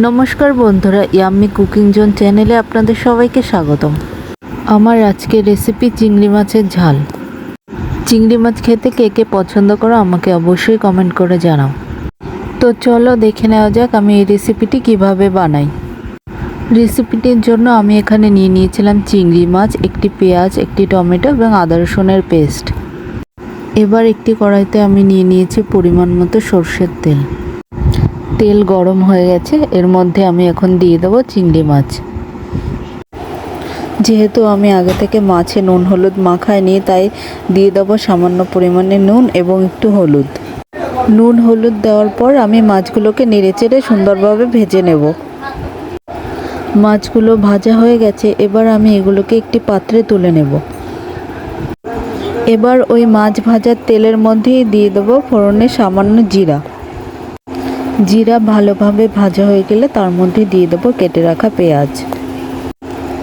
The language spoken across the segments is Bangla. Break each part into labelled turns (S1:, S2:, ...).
S1: নমস্কার বন্ধুরা, ইয়াম্মি কুকিং জোন চ্যানেলে আপনাদের সবাইকে স্বাগতম। আমার আজকের রেসিপি চিংড়ি মাছের ঝাল। চিংড়ি মাছ খেতে কে কে পছন্দ করো আমাকে অবশ্যই কমেন্ট করে জানাও। তো চলো দেখে নেওয়া যাক আমি এই রেসিপিটি কিভাবে বানাই। রেসিপিটির জন্য আমি এখানে নিয়ে নিয়েছিলাম চিংড়ি মাছ, একটি পেঁয়াজ, একটি টমেটো এবং আদা রসুনের পেস্ট। এবার একটি কড়াইতে আমি নিয়ে নিয়েছি পরিমাণ মতো সর্ষের তেল। তেল গরম হয়ে গেছে, এর মধ্যে আমি এখন দিয়ে দেবো চিংড়ি মাছ। যেহেতু আমি আগে থেকে মাছে নুন হলুদ মাখাইনি, তাই দিয়ে দেবো সামান্য পরিমাণে নুন এবং একটু হলুদ। নুন হলুদ দেওয়ার পর আমি মাছগুলোকে নেড়েচেড়ে সুন্দরভাবে ভেজে নেব। মাছগুলো ভাজা হয়ে গেছে, এবার আমি এগুলোকে একটি পাত্রে তুলে নেব। এবার ওই মাছ ভাজার তেলের মধ্যেই দিয়ে দেবো ফোড়নে সামান্য জিরা। জিরা ভালোভাবে ভাজা হয়ে গেলে তার মধ্যে দিয়ে দেবো কেটে রাখা পেঁয়াজ।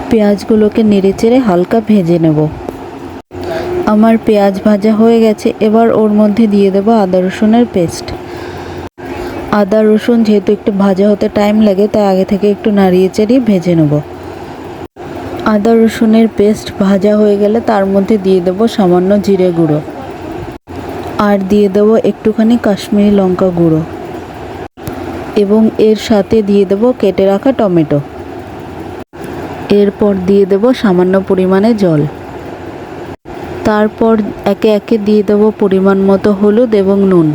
S1: পেঁয়াজগুলোকে নেড়েচেড়ে হালকা ভেজে নেব। আমার পেঁয়াজ ভাজা হয়ে গেছে, এবার ওর মধ্যে দিয়ে দেবো আদা রসুনের পেস্ট। আদা রসুন যেহেতু একটু ভাজা হতে টাইম লাগে, তাই আগে থেকে একটু নাড়িয়ে চাড়িয়ে ভেজে নেব। আদা রসুনের পেস্ট ভাজা হয়ে গেলে তার মধ্যে দিয়ে দেবো সামান্য জিরে গুঁড়ো, আর দিয়ে দেবো একটুখানি কাশ্মীরি লঙ্কা গুঁড়ো, এবং এর সাথে দিয়ে দেবো কেটে রাখা টমেটো। এরপর দিয়ে দেবো সামান্য পরিমাণে জল। তারপর একে একে দিয়ে দেবো পরিমাণ মতো হলুদ এবং নুন।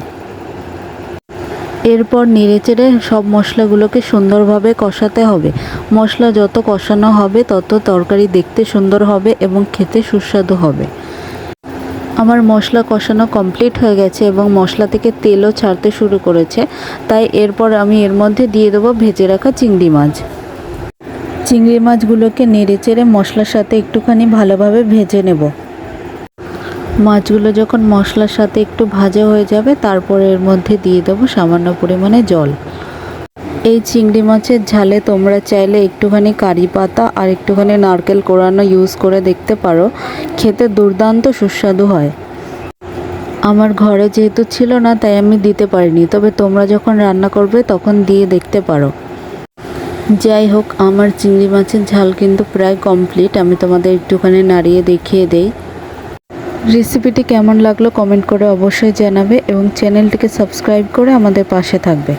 S1: এরপর নেড়েচেড়ে সব মশলাগুলোকে সুন্দরভাবে কষাতে হবে। মশলা যত কষানো হবে তত তরকারি দেখতে সুন্দর হবে এবং খেতে সুস্বাদু হবে। আমার মশলা কষানো কমপ্লিট হয়ে গেছে এবং মশলা থেকে তেলও ছাড়তে শুরু করেছে, তাই এরপর আমি এর মধ্যে দিয়ে দেবো ভেজে রাখা চিংড়ি মাছ। চিংড়ি মাছগুলোকে নেড়েচেড়ে মশলার সাথে একটুখানি ভালোভাবে ভেজে নেব। মাছগুলো যখন মশলার সাথে একটু ভাজা হয়ে যাবে, তারপর এর মধ্যে দিয়ে দেবো সামান্য পরিমাণে জল। এই চিংড়ি মাছের ঝালে তোমরা চাইলে একটুখানি কারি পাতা আর একটুখানি নারকেল কোড়ানো ইউজ করে দেখতে পারো, খেতে দুর্দান্ত সুস্বাদু হয়। আমার ঘরে যেহেতু ছিল না, তাই আমি দিতে পারিনি, তবে তোমরা যখন রান্না করবে তখন দিয়ে দেখতে পারো। যাই হোক, আমার চিংড়ি মাছের ঝাল কিন্তু প্রায় কমপ্লিট। আমি তোমাদের একটুখানি নাড়িয়ে দেখিয়ে দেই। রেসিপিটি কেমন লাগলো কমেন্ট করে অবশ্যই জানাবে এবং চ্যানেলটিকে সাবস্ক্রাইব করে আমাদের পাশে থাকবে।